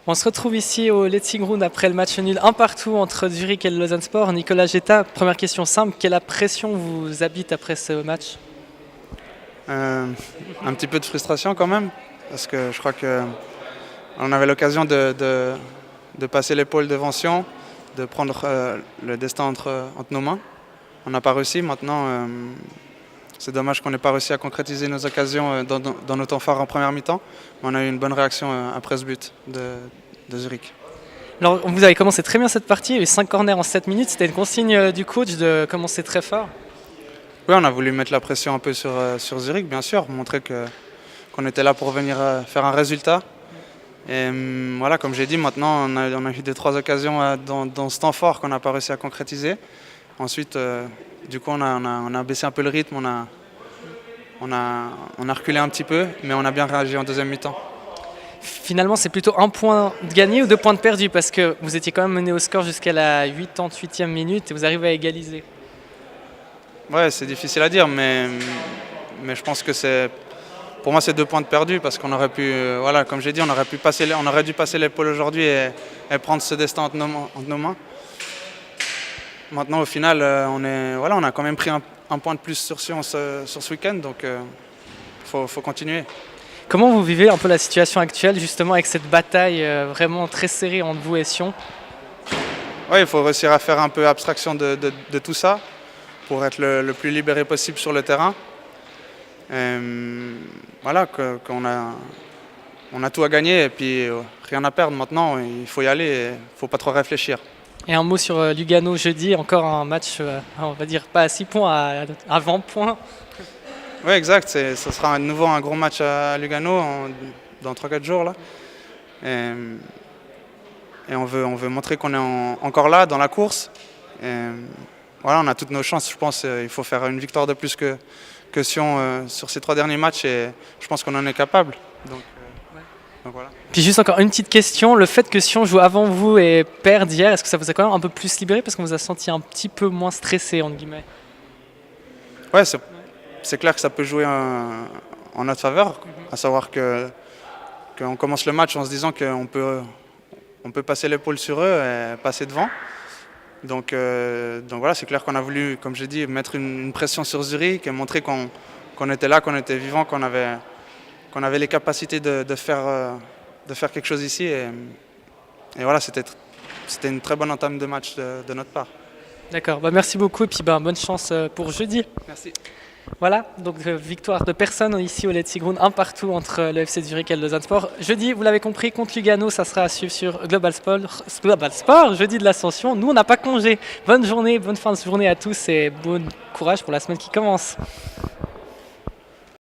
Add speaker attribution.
Speaker 1: On se retrouve ici au Letzigrund après le match nul 1-1 entre Zurich et le Lausanne-Sport. Nicolas Geta, première question simple, quelle pression vous habite après ce match?
Speaker 2: Un petit peu de frustration quand même, parce que je crois qu'on avait l'occasion de passer l'épaule devant Sion, de prendre le destin entre nos mains. On n'a pas réussi. Maintenant, c'est dommage qu'on n'ait pas réussi à concrétiser nos occasions dans nos temps forts en première mi-temps. Mais on a eu une bonne réaction après ce but de Zurich.
Speaker 1: Alors, vous avez commencé très bien cette partie, il y a eu 5 corners en 7 minutes. C'était une consigne du coach de commencer très fort.
Speaker 2: Oui, on a voulu mettre la pression un peu sur Zurich, bien sûr, montrer qu'on était là pour venir faire un résultat. Et voilà, comme j'ai dit, maintenant on a eu 2-3 occasions dans ce temps fort qu'on n'a pas réussi à concrétiser. Ensuite, du coup, on a baissé un peu le rythme, on a reculé un petit peu, mais on a bien réagi en deuxième mi-temps.
Speaker 1: Finalement, c'est plutôt 1 point de gagné ou 2 points de perdu, parce que vous étiez quand même mené au score jusqu'à la 88e minute et vous arrivez à égaliser.
Speaker 2: Ouais, c'est difficile à dire, mais je pense que pour moi, c'est 2 points de perdu parce qu'on aurait pu, voilà, comme j'ai dit, on aurait dû passer l'épaule aujourd'hui et prendre ce destin entre nos mains. Maintenant, au final, on a quand même pris un point de plus sur ce week-end, donc faut continuer.
Speaker 1: Comment vous vivez un peu la situation actuelle, justement, avec cette bataille vraiment très serrée entre vous et Sion?
Speaker 2: Oui, il faut réussir à faire un peu abstraction de tout ça pour être le plus libéré possible sur le terrain. Voilà, qu'on a tout à gagner et puis rien à perdre maintenant, il faut y aller et il ne faut pas trop réfléchir.
Speaker 1: Et un mot sur Lugano jeudi, encore un match, on va dire pas à 6 points, à 20 points.
Speaker 2: Oui, exact, ce sera à nouveau un gros match à Lugano dans 3-4 jours. Là. Et on veut montrer qu'on est encore là dans la course. Et voilà, on a toutes nos chances, je pense. Il faut faire une victoire de plus que Sion sur ces 3 derniers matchs et je pense qu'on en est capable. Donc voilà.
Speaker 1: Puis juste encore une petite question, le fait que Sion joue avant vous et perde hier, est-ce que ça vous a quand même un peu plus libéré parce qu'on vous a senti un petit peu moins stressé, entre guillemets?
Speaker 2: Ouais, c'est clair que ça peut jouer en notre faveur, à savoir qu'on commence le match en se disant qu'on peut passer l'épaule sur eux et passer devant. Donc voilà, c'est clair qu'on a voulu, comme j'ai dit, mettre une pression sur Zurich et montrer qu'on était là, qu'on était vivant, qu'on avait les capacités de faire quelque chose ici. Et voilà, c'était une très bonne entame de match de notre part.
Speaker 1: D'accord, merci beaucoup et puis bonne chance pour jeudi.
Speaker 2: Merci.
Speaker 1: Voilà, donc victoire de personne ici au Letzigrund, 1-1 entre le FC Zurich et le Lausanne-Sport. Jeudi, vous l'avez compris, contre Lugano, ça sera à suivre sur Global Sport, jeudi de l'Ascension. Nous, on n'a pas congé. Bonne journée, bonne fin de journée à tous et bon courage pour la semaine qui commence.